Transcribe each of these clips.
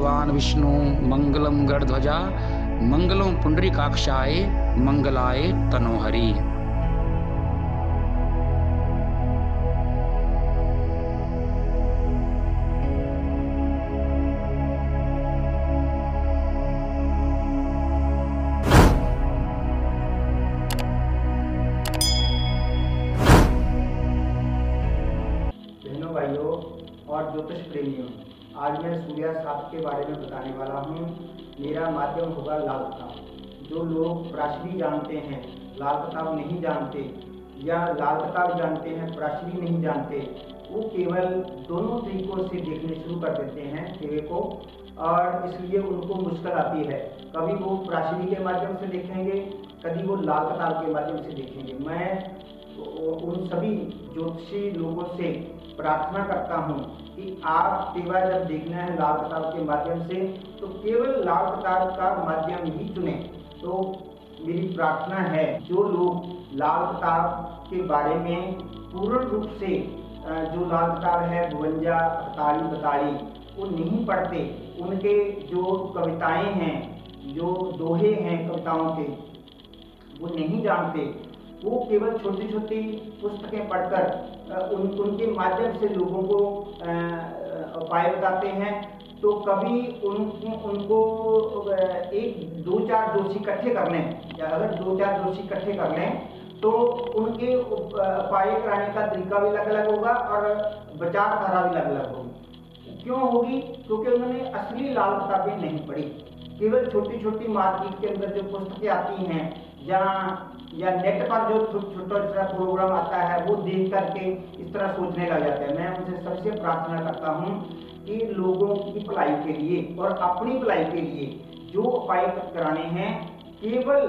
भगवान विष्णु मंगलम गरुड़ध्वजा मंगलम पुंडरीकाक्षाय मंगलाय तनोहरि। भाइयों और ज्योतिष प्रेमियों, आज मैं सूर्य शास्त्र के बारे में बताने वाला हूँ। मेरा माध्यम होगा लाल किताब। जो लोग प्राशरी जानते हैं, लाल किताब नहीं जानते, या लाल किताब जानते हैं प्राशरी नहीं जानते, वो केवल दोनों तरीकों से देखने शुरू कर देते हैं तेरे को, और इसलिए उनको मुश्किल आती है। कभी वो प्राशरी के माध्यम से देखेंगे, कभी वो लाल किताब के माध्यम से देखेंगे। मैं उन सभी ज्योतिषी लोगों से प्रार्थना करता हूं कि आप सेवा जब देखना है लाल किताब के माध्यम से, तो केवल लाल किताब का माध्यम ही चुनें। तो मेरी प्रार्थना है, जो लोग लाल किताब के बारे में पूर्ण रूप से जो लाल किताब है 52 48 वो नहीं पढ़ते, उनके जो कविताएं हैं, जो दोहे हैं कविताओं के, वो नहीं जानते, वो केवल छोटी छोटी पुस्तकें पढ़कर उनके माध्यम से लोगों को उपाय बताते हैं, तो कभी उनको एक 2-4 जोशी इकट्ठे कर लें, या अगर 2-4 जोशी इकट्ठे कर लें तो उनके उपाय कराने का तरीका भी अलग अलग होगा और विचारधारा भी अलग अलग होगी। क्यों होगी? क्योंकि उन्होंने असली लाल किताबें नहीं पढ़ी। केवल छोटी छोटी मार्केट के अंदर जो पुस्तकें आती हैं या नेट पर जो छोटा प्रोग्राम आता है, वो देख करके इस तरह सोचने लग जाते हैं। मैं उनसे सबसे प्रार्थना करता हूँ कि लोगों की भलाई के लिए और अपनी भलाई के लिए जो उपाय कराने हैं, केवल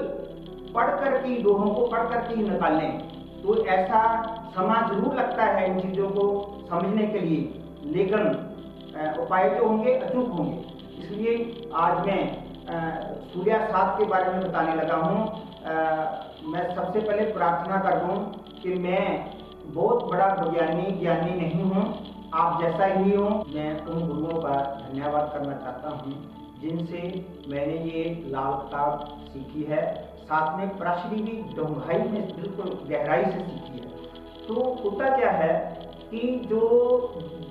पढ़ करके, दोहों को पढ़ करके ही निकालें। तो ऐसा समय जरूर लगता है इन चीज़ों को समझने के लिए, लेकिन उपाय जो होंगे अचूक होंगे। इसलिए आज मैं सूर्य शास्त्र के बारे में बताने लगा हूँ। मैं सबसे पहले प्रार्थना कर दूं कि मैं बहुत बड़ा ज्ञानी नहीं हूँ, आप जैसा ही हूँ। मैं उन गुरुओं का धन्यवाद करना चाहता हूँ जिनसे मैंने ये लाल किताब सीखी है, साथ में प्राशरी भी डूंघाई में बिल्कुल गहराई से सीखी है। तो होता क्या है कि जो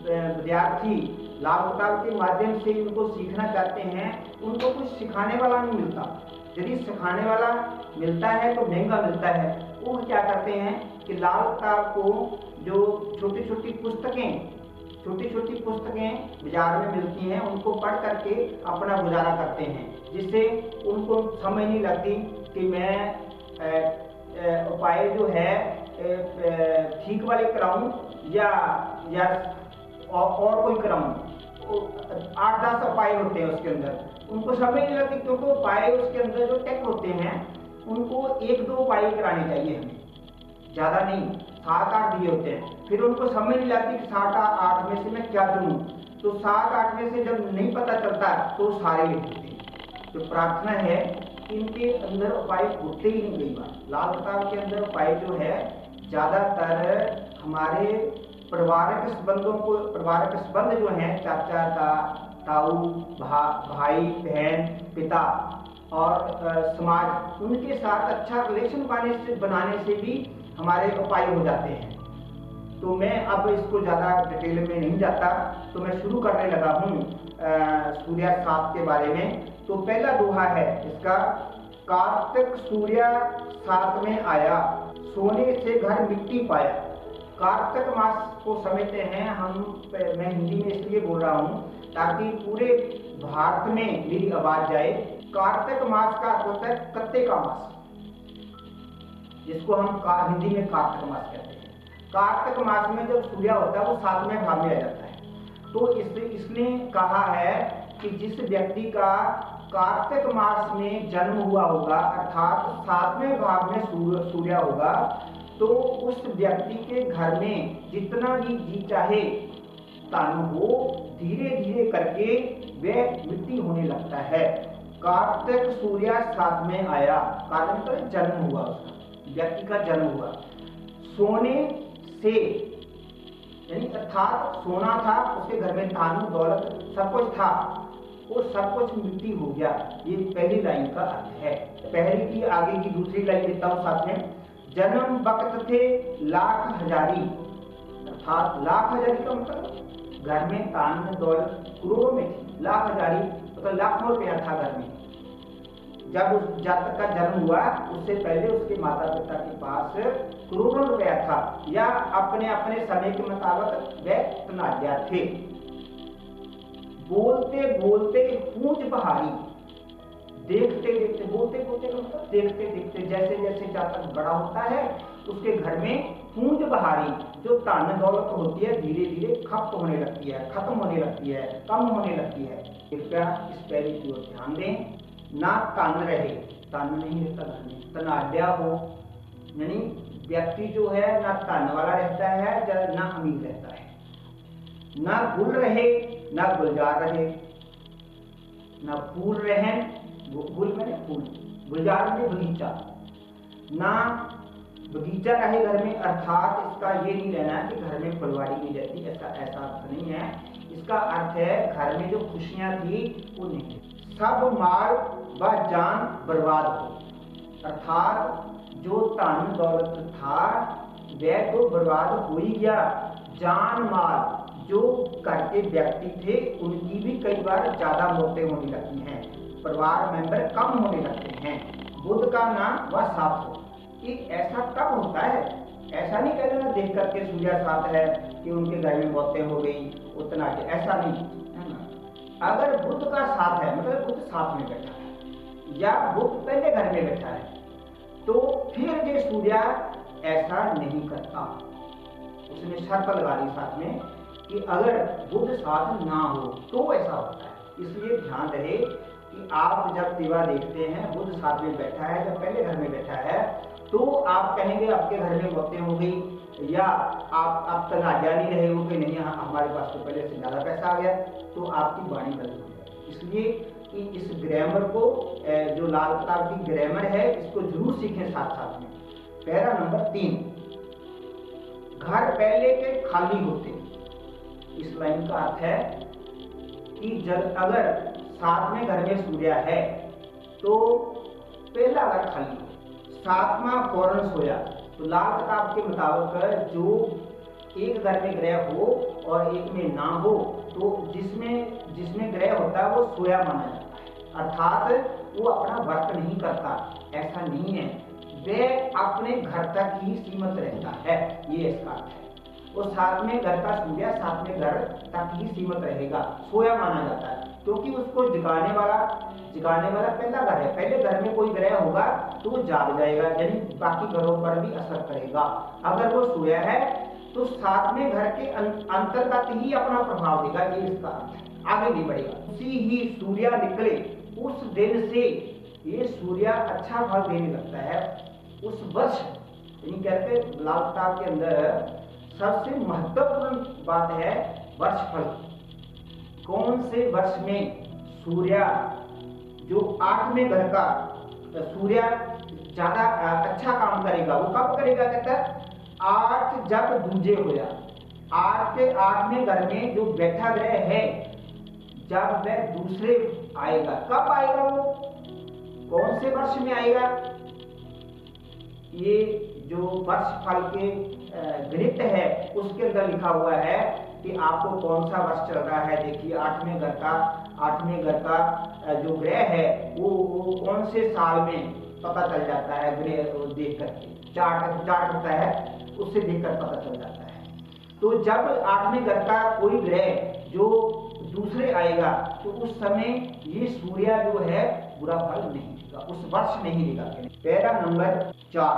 विद्यार्थी लाल किताब के माध्यम से उनको सीखना चाहते हैं, उनको कुछ सिखाने वाला नहीं मिलता। यदि सिखाने वाला मिलता है तो महंगा मिलता है। वो क्या करते हैं कि लाल किताब को जो छोटी छोटी पुस्तकें बाजार में मिलती हैं, उनको पढ़ करके अपना गुजारा करते हैं, जिससे उनको समझ नहीं लगती कि मैं उपाय जो है ठीक वाले कराऊं या और कोई कराऊं। 8-10 उपाय होते हैं उसके अंदर, उनको समझ नहीं लगती, क्योंकि उपाय उसके अंदर जो टेक होते हैं, उनको 1-2 उपाय कराने चाहिए हमें, ज़्यादा नहीं। 7-8 दिए होते हैं, फिर उनको समझ नहीं लगती कि 7-8 में से मैं क्या चुनूं। तो 7-8 में से जब नहीं पता चलता तो सारे लिख देते हैं। तो प्रार्थना है, इनके अंदर उपाय होते ही नहीं। कई बार लाल किताब के अंदर उपाय जो है ज़्यादातर हमारे पारिवारिक संबंध जो हैं, चाचा ताऊ, भाई बहन, पिता और समाज, उनके साथ अच्छा रिलेशन बनाने से भी हमारे उपाय हो जाते हैं। तो मैं अब इसको ज़्यादा डिटेल में नहीं जाता, तो मैं शुरू करने लगा हूँ सूर्य शास्त्र के बारे में। तो पहला दोहा है इसका, कार्तिक सूर्य साथ में आया, सोने से घर मिट्टी पाया। कार्तिक मास को समझते हैं हम, मैं हिंदी में इसलिए बोल रहा हूँ ताकि पूरे भारत में मेरी आवाज जाए। कार्तिक मास का अर्थ होता है कत्ते का मास, जिसको हम हिंदी में कार्तिक मास कहते हैं। कार्तिक मास में जब सूर्य होता है वो 7वें भाव में आ जाता है। तो इसने कहा है कि जिस व्यक्ति का कार्तिक मास में जन्म हुआ होगा, अर्थात 7वें भाव में सूर्य होगा, तो उस व्यक्ति के घर में जितना भी जी चाहे तानु हो, धीरे धीरे करके वह मिट्टी होने लगता है। कार्तिक सूर्य साथ में आया, कार्तिक मतलब जन्म हुआ, उसका व्यक्ति का जन्म हुआ। सोने से यानी अर्थात सोना था, उसके घर में तानु दौलत सब कुछ था, वो सब कुछ मिट्टी हो गया। ये पहली लाइन का अर्थ है। पहली की आगे की दूसरी लाइन देता हूँ साथ में। जन्म वक्त थे लाख हजारी, अर्थात लाख हजारी का मतलब घर में तान दौलत करोड़ों में थी। लाख हजारी मतलब लाखों रुपया था घर में। जब उस जातक का जन्म हुआ उससे पहले उसके माता पिता के पास करोड़ों रुपया था, या अपने अपने समय के मुताबिक वे तनाजा थे। बोलते बोलते पूंछ बहारी, देखते देखते, बोलते बोलते मतलब देखते देखते, जैसे जैसे जातक बड़ा होता है उसके घर में पूंछ बहारी जो धन दौलत होती है धीरे धीरे खत्म होने लगती है, खत्म होने लगती है, कम होने लगती है। कृपया इस पहले की ओर ध्यान दें। ना तन रहे, तन नहीं रहता घर में, तनाड्या हो, यानी व्यक्ति जो है ना तन वाला रहता है ना अमीर रहता है। ना गुल रहे ना गुलजार रहे, ना फूल रहे, गुल मैंने फूल, गुलजार मैंने बगीचा, ना बगीचा रहे घर में। अर्थात इसका ये नहीं लेना है कि घर में फुलवारी नहीं रहती, ऐसा अर्थ नहीं है। इसका अर्थ है घर में जो खुशियां थी वो नहीं, सब माल व जान बर्बाद हो, अर्थात जो धन दौलत था वह तो बर्बाद हो ही गया। जान माल जो घर के व्यक्ति थे उनकी भी कई बार ज्यादा मौतें होने लगती हैं, परिवार मेंबर कम होने लगते हैं। बुध का नाम वह साथ हो, कि ऐसा कब होता है, ऐसा नहीं कह देना देख करके सूर्य साथ है कि उनके घर में मौतें हो गई उतना, ऐसा नहीं है ना। अगर बुध का साथ है मतलब बुध साथ में बैठा है या बुध पहले घर में बैठा है तो फिर ये सूर्य ऐसा नहीं करता। उसने शर्त लगा दी साथ में कि अगर बुध साथ ना हो तो ऐसा होता है। इसलिए ध्यान रहे कि आप जब दिवा देखते हैं बुध साथ में बैठा है, जब पहले घर में बैठा है तो आप कहेंगे आपके घर में मौतें हो गई, या आप तनाजा नहीं रहे हो कि नहीं हमारे पास तो पहले से ज्यादा पैसा आ गया, तो आपकी वाणी गलत हो जाए। इसलिए कि इस ग्रामर को, जो लाल किताब की ग्रामर है, इसको जरूर सीखें साथ साथ में। पैरा नंबर 3, घर पहले के खाली होते। इस लाइन का अर्थ है कि जब अगर साथ में घर में सूर्य है तो पहला घर खाली हो, सातवां फौरन सोया। तो लाल किताब के मुताबिक जो एक घर में ग्रह हो और एक में ना हो तो जिसमें ग्रह होता है वो सोया माना जाता है, अर्थात वो अपना वर्क नहीं करता। ऐसा नहीं है, वह अपने घर तक ही सीमित रहता है, ये इसका अर्थ है। और साथ में घर का सूर्य साथ में घर तक ही सीमित रहेगा, सोया माना जाता है, क्योंकि उसको जगाने वाला पहला घर है। पहले घर में कोई ग्रह होगा तो वो जाग जाएगा, यानी बाकी घरों पर भी असर करेगा। अगर वो सोया है तो साथ में घर के अंतर्गत ही अपना प्रभाव देगा, ये इसका अर्थ है, आगे नहीं बढ़ेगा। उसी ही सूर्य निकले उस दिन से ये सूर्य अच्छा फल देने लगता है उस वर्ष। यानी कहते लाल किताब के अंदर सबसे महत्वपूर्ण बात है वर्ष फल। कौन से वर्ष में सूर्य जो 8वें घर का सूर्य ज्यादा अच्छा काम करेगा, वो कब करेगा, कहता है 8 जब दूजे होया। 8 के 8वें घर में जो बैठा ग्रह है जब वह दूसरे आएगा, कब आएगा, वो कौन से वर्ष में आएगा। ये जो वर्ष फल के गणित है उसके अंदर लिखा हुआ है कि आपको कौन सा वर्ष चल रहा है। देखिए 8वें घर का जो ग्रह है वो कौन से साल में पता चल जाता है, ग्रह देख करके चार्ट होता है उससे देखकर पता चल जाता है। तो जब 8वें घर का कोई ग्रह जो दूसरे आएगा तो उस समय ये सूर्य जो है बुरा फल नहीं देगा, उस वर्ष नहीं देगा। पैरा नंबर 4,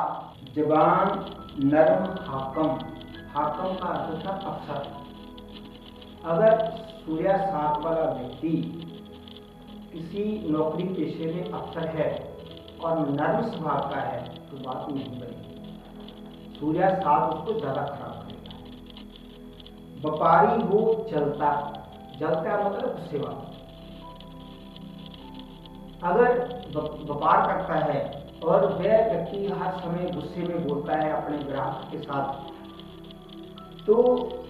जबान नरम हाकम। हाकम का अर्थ था अफसर। अगर सूर्य साथ वाला व्यक्ति किसी नौकरी पेशे में अफसर है और नर्म स्वभाव का है तो बात नहीं बनेगी, सूर्य साथ उसको ज्यादा खराब करेगा। व्यापारी हो जलता मतलब गुस्से वाला। अगर व्यापार करता है और वह व्यक्ति हर समय गुस्से में बोलता है अपने ग्राहक के साथ, तो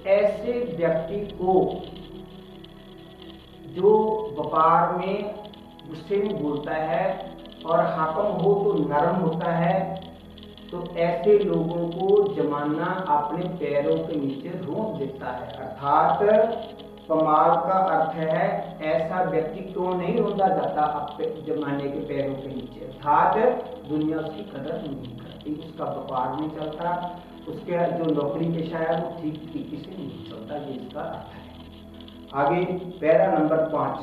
ऐसे व्यक्ति को जो व्यापार में गुस्से में बोलता है और हाकम हो तो नरम होता है, तो ऐसे लोगों को जमाना अपने पैरों के नीचे रोक देता है। अर्थात कमाल का अर्थ है ऐसा व्यक्ति क्यों नहीं रोंदा जाता अपने जमाने के पैरों के नीचे, अर्थात दुनिया उसकी कदर नहीं करती, उसका व्यापार नहीं चलता, उसके जो नौकरी पेशा है वो ठीक तरीके से नहीं चलता। ये इसका अर्थ है। आगे पैरा नंबर 5,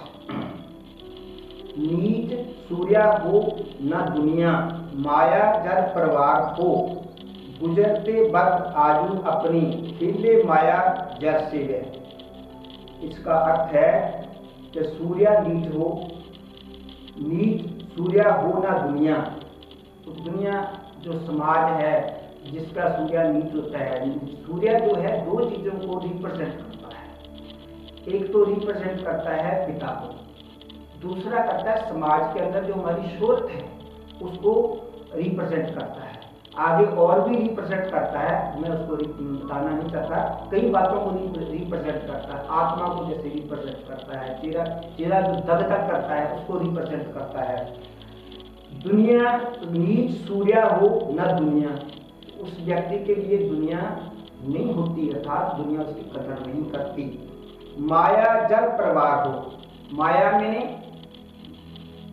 नीच सूर्या हो न दुनिया, माया जर परवार हो, गुजरते वक्त आजू अपनी, खिले माया जर से वह। इसका अर्थ है कि सूर्या नीच हो, नीच सूर्या हो ना दुनिया। तो दुनिया जो समाज है जिसका सूर्या नीच होता है, सूर्य जो है दो चीजों को रिप्रेजेंट करता है। एक तो रिप्रेजेंट करता है पिता को, दूसरा करता है समाज के अंदर जो हमारी शोध है उसको रिप्रेजेंट करता है। आगे और भी रिप्रेजेंट करता है, मैं उसको बताना नहीं चाहता, कई बातों को रिप्रेजेंट करता है। आत्मा को जैसे रिप्रेजेंट करता है, चेहरा जो दगदग करता है उसको रिप्रेजेंट करता है। दुनिया नीच सूर्या हो न दुनिया, उस व्यक्ति के लिए दुनिया नहीं होती, अर्थात दुनिया उसकी कदर नहीं करती। माया जल प्रवाह हो, माया में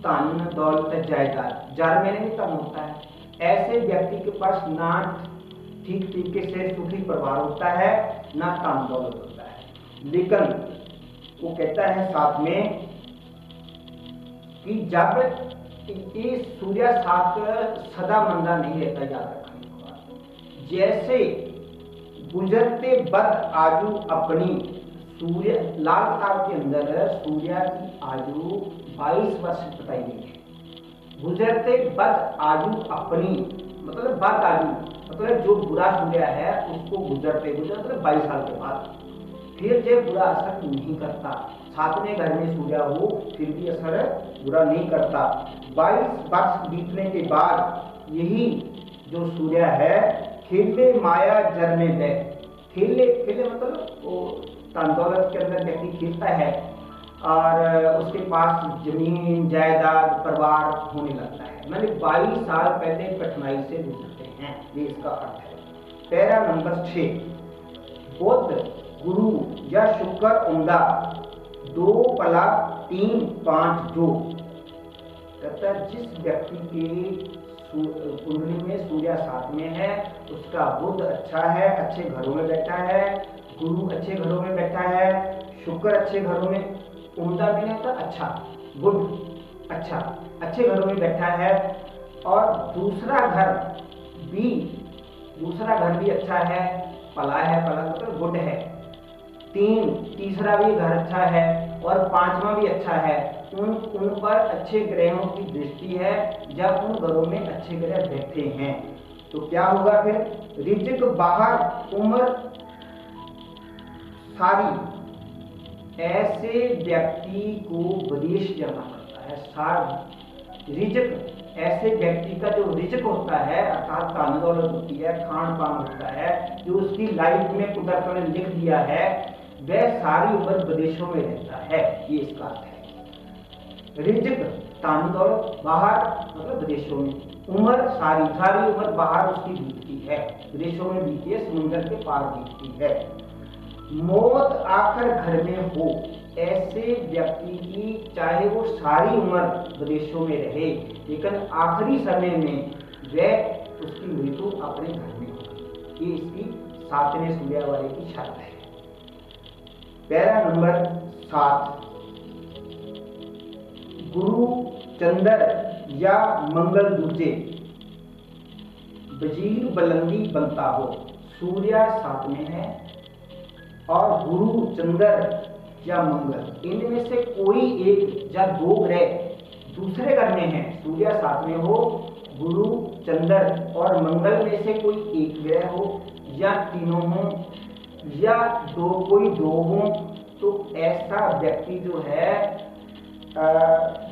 धन दौलत जायदाद, जल में नहीं धन होता है, ऐसे व्यक्ति के पास ना ठीक तरीके से सुखी परिवार होता है ना धन दौलत होता है। लेकिन वो कहता है साथ में कि जब ये सूर्य साथ सदा मंदा नहीं रहता, याद रखने की बात। जैसे गुजरते बद आयु अपनी, सूर्य लाल किताब के अंदर सूर्य की आयु 22 वर्ष बताई गई है। गुजरते बद आयु अपनी मतलब बद आयु मतलब जो बुरा सूर्य है उसको गुजरते मतलब 22 साल के बाद फिर जो बुरा असर नहीं करता। 7वें घर में सूर्य हो फिर भी असर बुरा नहीं करता। 22 वर्ष बीतने के बाद यही जो सूर्य है खिले माया जर में है, खिले खिले मतलब वो धन दौलत के अंदर व्यक्ति खिलता है और उसके पास जमीन जायदाद परिवार होने लगता है। मैंने 22 साल पहले कठिनाई से गुजरते हैं, ये इसका अर्थ है। पैरा नंबर 6, बुध गुरु या शुक्र उमदा, 2 पला 3 5 जो। कहता है जिस व्यक्ति के कुंडली में सूर्य 7 में है उसका बुध अच्छा है, अच्छे घरों में बैठा है, गुरु अच्छे घरों में बैठा है, शुक्र अच्छे घरों में, उम्दा भी नहीं होता अच्छा, गुड अच्छा, अच्छे घरों में बैठा है, और दूसरा घर भी अच्छा है, पला है, पला मतलब गुड है, तीसरा भी घर अच्छा है और 5वां भी अच्छा है। उन पर अच्छे ग्रहों की दृष्टि है। जब उन घरों में अच्छे ग्रह बैठे हैं तो क्या होगा फिर, रिजिक बाहर उम्र सारी, ऐसे व्यक्ति को विदेश जाना पड़ता है। सारी रिजिक, ऐसे व्यक्ति का जो रिजिक होता है अर्थात धन दौलत होती है, खान पान होता है, जो उसकी लाइफ में कुदरत ने लिख दिया है, वह सारी उम्र विदेशों में रहता है। ये इसका अर्थ है। रिजिक धन दौलत बाहर मतलब विदेशों में, उम्र सारी उम्र बाहर उसकी बीतती है, विदेशों में बीतती है, समुद्र के पार बीतती है। मौत आखिर घर में हो, ऐसे व्यक्ति की चाहे वो सारी उम्र विदेशों में रहे लेकिन आखिरी समय में वह उसकी मृत्यु अपने घर में होगी। ये इसकी 7वें सूर्य वाले की शर्त है। पैरा नंबर 7, गुरु चंद्र या मंगल दूजे, वजीर बुलंदी बनता हो। सूर्य 7 में है और गुरु चंद्र या मंगल, इनमें से कोई एक या 2 ग्रह दूसरे घर में है। सूर्य 7 में हो, गुरु चंद्र और मंगल में से कोई एक ग्रह हो या तीनों हो या कोई दो हो, तो ऐसा व्यक्ति जो है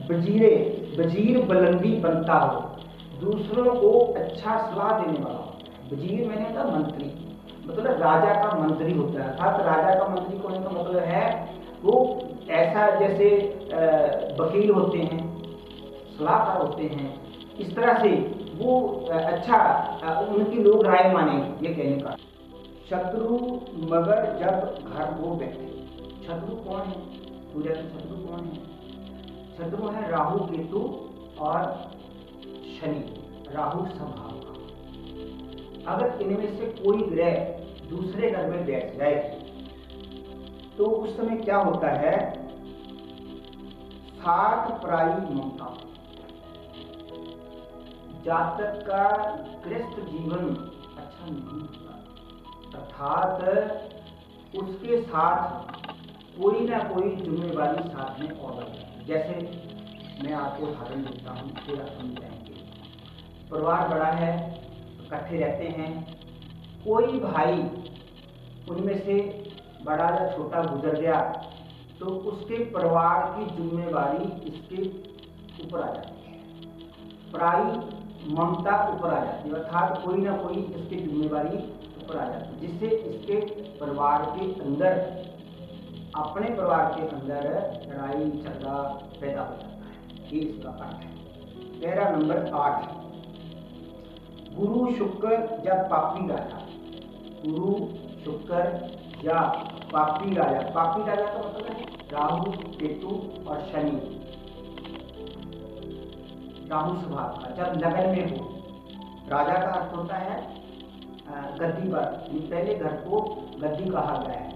वजीर बुलंदी बनता हो, दूसरों को अच्छा सलाह देने वाला होता है। वजीर मैंने कहा मंत्री, मतलब राजा का मंत्री होता है। अर्थात राजा का मंत्री होने का मतलब है वो ऐसा जैसे वकील होते हैं, सलाहकार होते हैं, इस तरह से वो उनकी लोग राय मानेंगे। ये कहने का शत्रु मगर जब घर को बैठे। शत्रु कौन है? सूर्य के शत्रु कौन है? शत्रु है राहु केतु और शनि। राहु स्वभाव का। अगर इनमें से कोई ग्रह दूसरे घर में बैठ जाए तो उस समय क्या होता है? सात पराई ममता। जातक का गृहस्थ जीवन अच्छा नहीं होता, अर्थात उसके साथ कोई ना कोई जिम्मेवारी साथ में और बढ़ जाती है। जैसे मैं आपको उदाहरण देता हूँ, फिर आप समझ जाएंगे। परिवार बड़ा है, इकट्ठे रहते हैं, कोई भाई उनमें से बड़ा या छोटा गुजर गया तो उसके परिवार की जिम्मेवारी इसके ऊपर आ जाती है, पराई ममता ऊपर आ जाती है, अर्थात कोई ना कोई इसकी जिम्मेवारी ऊपर आ जाती है, जिससे इसके परिवार के अंदर, अपने परिवार के अंदर लड़ाई झगड़ा पैदा हो जाता है। ये इसका अर्थ है। पैरा नंबर 8, गुरु शुक्र या पापी राजा। गुरु शुक्र या पापी राजा। पापी राजा का मतलब है राहु केतु और शनि। राहु स्वभाव का जब लगन में हो, राजा का अर्थ होता है गद्दी पर। पहले घर को गद्दी कहा गया है।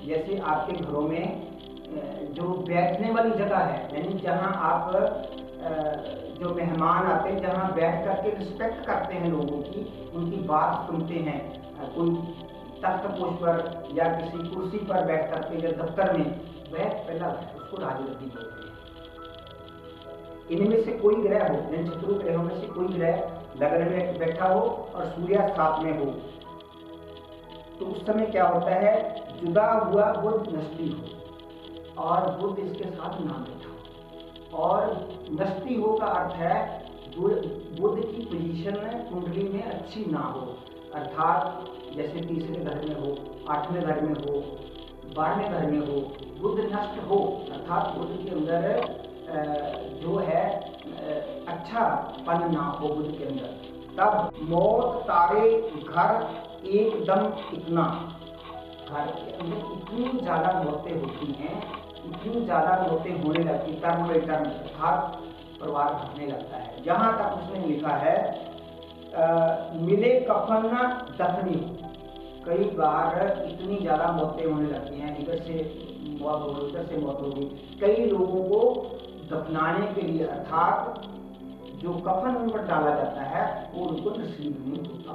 जैसे आपके घरों में जो बैठने वाली जगह है, यानी जहां आप जो मेहमान आते हैं, जहां बैठ करके रिस्पेक्ट करते हैं लोगों की, उनकी बात सुनते हैं, कोई तख्त पोष पर या किसी कुर्सी पर बैठ करके या दफ्तर में, वह पहला उसको राजगद्दी बोलते हैं। इनमें से कोई ग्रह हो, इन शत्रु ग्रहों में से कोई ग्रह लगन में बैठा हो और सूर्य साथ में हो तो उस समय क्या होता है? जुदा हुआ बुध नष्टी हो और बुध इसके साथ ना बैठा। और नष्टी हो का अर्थ है बुध की पोजीशन कुंडली में अच्छी ना हो, अर्थात जैसे तीसरे घर में हो, 8वें घर में हो, 12वें घर में हो, बुध नष्ट हो, अर्थात बुध के अंदर जो है अच्छा पन ना हो बुध के अंदर, तब मौत तारे घर एकदम इतना। घर के अंदर इतनी ज्यादा मौतें होती हैं, इतनी ज्यादा मौतें होने लगती, टर्म बाई टर्म, अर्थात परिवार घटने लगता है। जहां तक उसने लिखा है मिले कफन न दफनी। कई बार इतनी ज्यादा मौतें होने लगती हैं, इधर से मौत हो गई, उधर से मौत हो गई। कई लोगों को दफनाने के लिए, अर्थात जो कफन उन पर डाला जाता है वो उनको नसीब नहीं होता।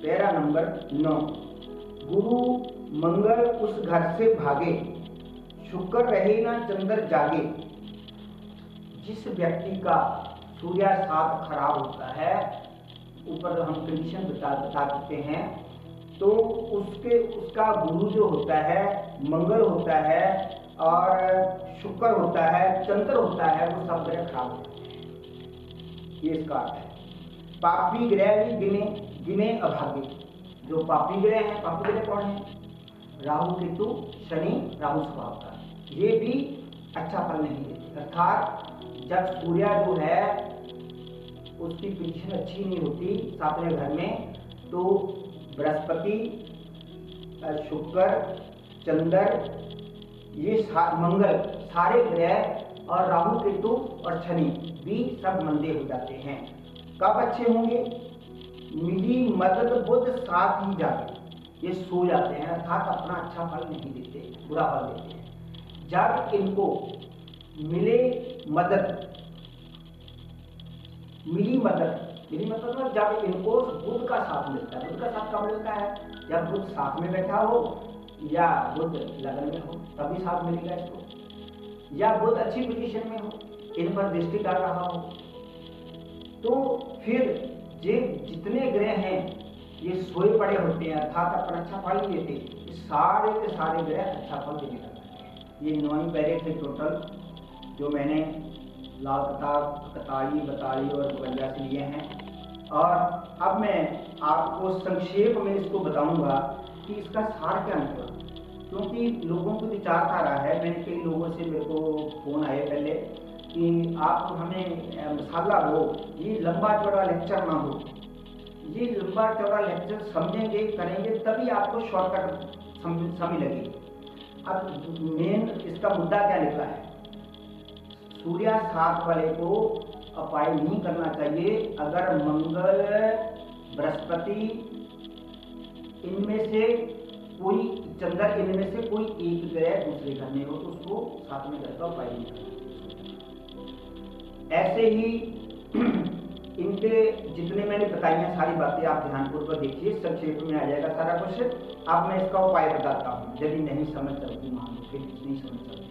पैरा नंबर 9, गुरु मंगल उस घर से भागे, शुक्र रहे ना चंद्र जागे। जिस व्यक्ति का सूर्य साथ खराब होता है, ऊपर हम कंडीशन बता देते हैं, तो उसका गुरु जो होता है मंगल होता है और शुक्र होता है, चंद्र होता है, वो सब ग्रह खराब होते हैं। ये इसका अर्थ है। पापी ग्रह भी गिने अभागे। जो पापी ग्रह हैं, पापी ग्रह कौन है? राहु केतु शनि, राहु स्वभाव का, ये भी अच्छा फल नहीं देते। अर्थात जब सूर्य जो है उसकी पोजीशन अच्छी नहीं होती 7वें घर में, तो बृहस्पति, शुक्र, चंद्र, ये मंगल, सारे ग्रह और राहु केतु और शनि भी सब मंदे हो जाते हैं। कब अच्छे होंगे? मिली मदद बुध साथ ही जागे। ये सो जाते हैं, अर्थात अपना अच्छा फल नहीं देते, बुरा फल देते हैं। जब इनको मिले मदद, मिली मतलब जब इनको बुध का साथ मिलता है। बुध का साथ कब मिलता है? जब बुध साथ में बैठा हो या बुध लगन में हो, तभी साथ मिलेगा इसको। या बुध अच्छी पोजीशन में हो, इन पर दृष्टि डाल रहा हो, तो फिर ये जितने ग्रह हैं ये सोए पड़े होते हैं, अर्थात अपना अच्छा फल नहीं देते। सारे के सारे ग्रह अच्छा फल देने लगते हैं। ये 9 पैरे थे टोटल, जो मैंने लाल किताब, कताई, बताई और 52 से लिए हैं। और अब मैं आपको संक्षेप में इसको बताऊंगा कि इसका सार क्या निकला। क्योंकि लोगों की विचारधारा है, मैंने कई लोगों से, मेरे को फ़ोन आए पहले कि आप हमें मसाला दो, ये लंबा चौड़ा लेक्चर ना हो। ये लंबा चौड़ा लेक्चर समझेंगे करेंगे तभी आपको शॉर्टकट समझ लगेगी। अब मेन इसका मुद्दा क्या निकला है, सूर्या 7 वाले को अपाय नहीं करना चाहिए। अगर मंगल, बृहस्पति, इनमें से कोई, चंद्र, इनमें से कोई एक ग्रह दूसरे घर में हो तो उसको 7वें घर का उपाय नहीं करना। ऐसे ही इनके जितने मैंने बताई हैं सारी बातें आप ध्यानपूर्वक देखिए, संक्षेप में आ जाएगा सारा कुछ। अब मैं इसका उपाय बताता हूँ, यदि नहीं समझ चलती, मान लो फिर नहीं समझ चलती।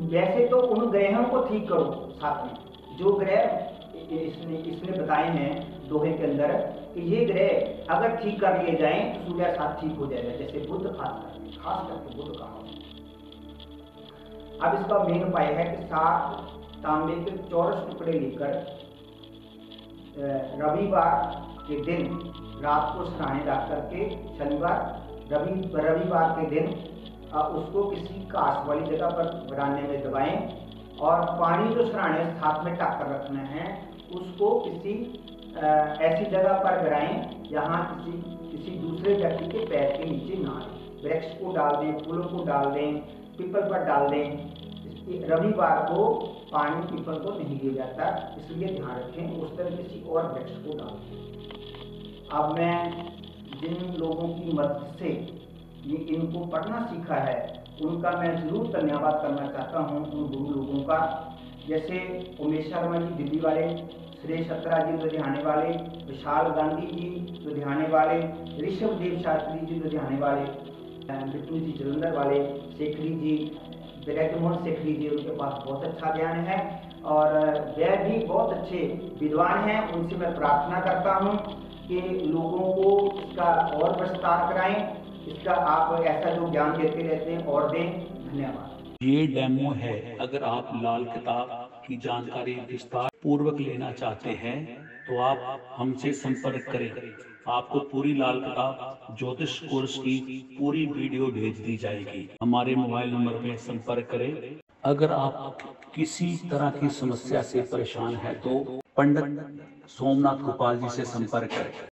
वैसे तो उन ग्रहों को ठीक करो साथ में, जो ग्रह इसने बताए हैं दोहे के अंदर कि ये ग्रह अगर ठीक कर लिए जाएं तो सूर्य साथ ठीक हो जाएगा। जैसे बुध, खास करके बुध का। अब इसका मेन उपाय है कि 7 तांबे के चौरस टुकड़े लेकर रविवार के दिन रात को सराहने रख करके, रविवार के दिन उसको किसी घास वाली जगह पर बरामदे में दबाएं और पानी जो सराहने साथ में ढक कर रखना है उसको किसी ऐसी जगह पर गिराएं जहाँ किसी दूसरे व्यक्ति के पैर के नीचे ना आए। वृक्ष को डाल दें, फूलों को डाल दें, पीपल पर डाल दें। रविवार को पानी पीपल को नहीं दिया जाता, इसलिए ध्यान रखें। उस तरह किसी और वृक्ष को डाल दें। अब मैं जिन लोगों की मदद से ये इनको पढ़ना सीखा है उनका मैं जरूर धन्यवाद करना चाहता हूँ, उन गुरु लोगों का। जैसे उमेश शर्मा जी दिल्ली वाले, सुरेश सत्रा जी लुधियाने वाले, विशाल गांधी जी लुधियाने वाले, ऋषभ देव शास्त्री जी लुधियाने वाले, बिट्टू जी जलंधर वाले, शेखरी जी, ब्रजमोहन शेखरी जी, उनके पास बहुत अच्छा ज्ञान है और वह भी बहुत अच्छे विद्वान हैं। उनसे मैं प्रार्थना करता हूँ कि लोगों को इसका और विस्तार कराएं, इसका आप ऐसा जो ज्ञान देते रहते हैं और दें। धन्यवाद। ये डेमो है। अगर आप लाल किताब की जानकारी विस्तार पूर्वक लेना चाहते हैं तो आप हमसे संपर्क करें। आपको पूरी लाल किताब ज्योतिष कोर्स की पूरी वीडियो भेज दी जाएगी। हमारे मोबाइल नंबर पे संपर्क करें। अगर आप किसी तरह की समस्या से परेशान है तो पंडित सोमनाथ गोपाल जी से संपर्क करें।